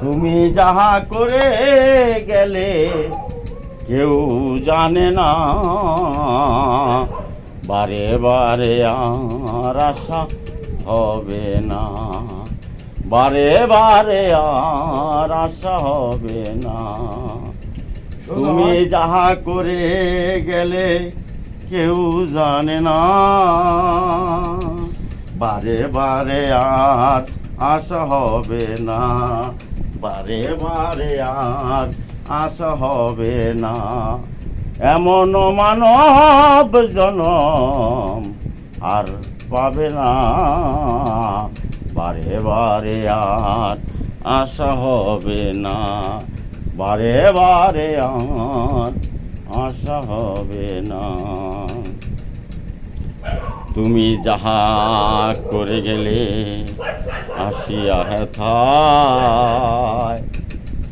তুমি যাহা করে গেলে কেউ জানে না, বারে বারে আর আশা হবে না, বারে বারে আর আশা হবে না। তুমি যাহা করে গেলে কেউ জানে না, বারে বারে আর আশা হবে না, বারে বারে আর আশা হবে না। এমন মানব জনম আর পাবে না, বারে বারে আর আশা হবে না, বারে বারে আর আশা হবে না। তুমি যাহা করে গেলে আসিয়া হেথায়,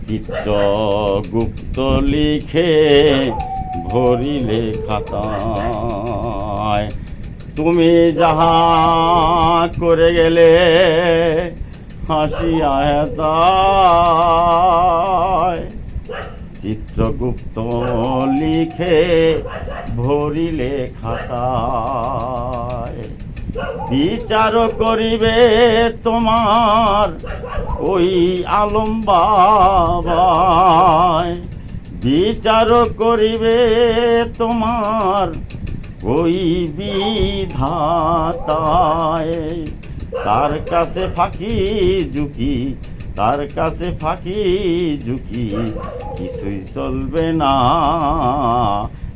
চিত্রগুপ্ত লিখে ভরিলে খাতায়। তুমি যাহা করে গেলে হাসিয়া হেথায়, চিত্রগুপ্ত লিখে ভরিলে খাতায়। বিচার করিবে তোমার ওই আলম বাবায়, বিচার করিবে তোমার ওই বিধাতায়। তার কাছে ফাঁকি ঝুঁকি, তার কাছে ফাঁকি ঝুঁকি কিছুই চলবে না,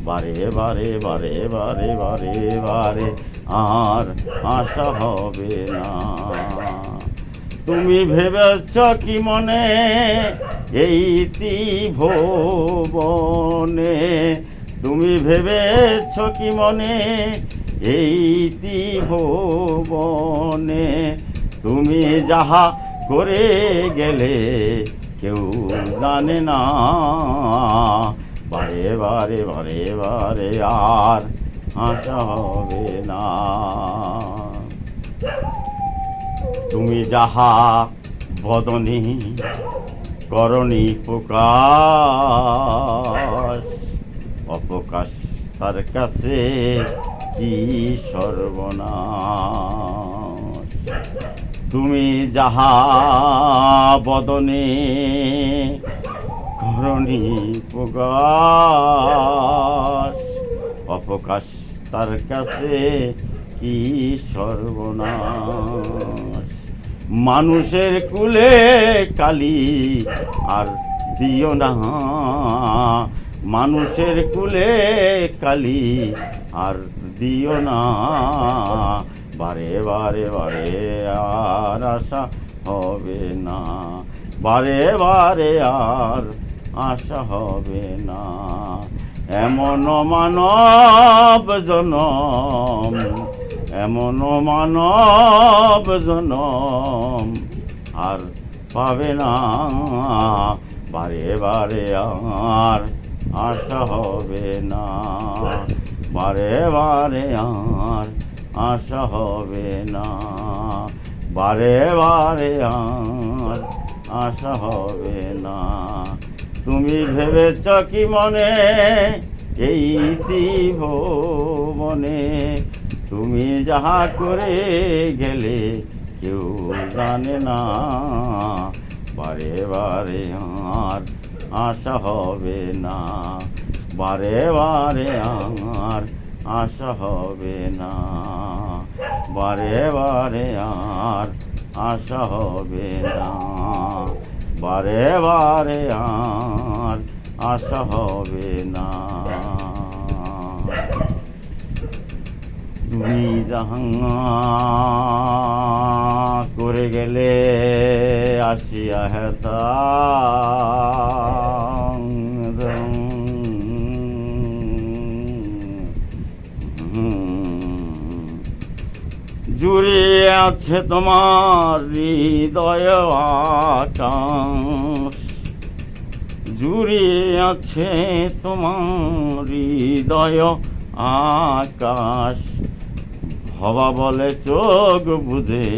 বারে বারে বারে বারে বারে বারে আর আশা হবে না। তুমি ভেবেছ কি মনে এই ত্রিভুবনে, তুমি ভেবেছ কি মনে এই ত্রিভুবনে, তুমি যাহা করে গেলে কেউ জানে না, বারে বারে বারে বারে আর আশা হবে না। তুমি যাহা বদনে করণী প্রকাশ, অপ্রকাশ তার কাছে কি সর্বনাশ। তুমি যাহা বদনে করণী প্রকাশ, অপ্রকাশ তার কাছে কি সর্বনাশ। মানুষের কুলে কালি আর দিও না, মানুষের কুলে কালি আর দিও না, বারে বারে বারে আর আশা হবে না, বারে বারে আর আশা হবে না। এমন মানব জনম, এমন মানব জনম আর পাবে না, বারে বারে আর আশা হবে না, বারে বারে আর আশা হবে না, বারে বারে আর আশা হবে না। তুমি ভেবেছ কি মনে এই ত্রিভুবনে, তুমি যাহা করে গেলে কেউ জানে না, বারে বারে আর আশা হবে না, বারে বারে আর আশা হবে না, বারে বারে আর আশা হবে না, বারে বারে আর আশা হবে না। তুমি যাহা করে গেলে আসিয়া হেতা, জুড়ে আছে তোমার হৃদয় আকাশ, জুড়ে আছে তোমার হৃদয় আকাশ। ভবা বলে চোখ বুঝে,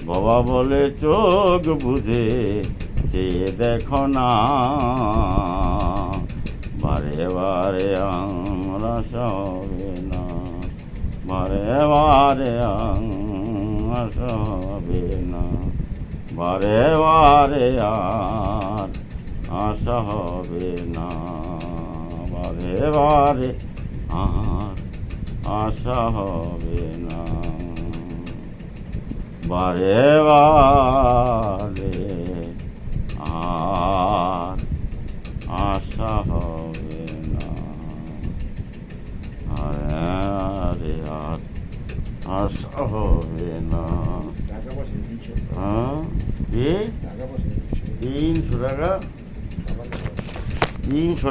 ভবা বলে চোখ বুঝে চেয়ে দেখো না, বারে বারে আমরা সবে না, বারে বারে আমরা সবে না, বারে বারে আর আশা হবে না, বারে বারে আর আশা হবে না, বারে বারে আর আশা হবে না, আরে আর আশা হবে না। টাকা পয়সা 300 হ্যাঁ, কি টাকা পয়সা 300 300 টাকা, টাকা 300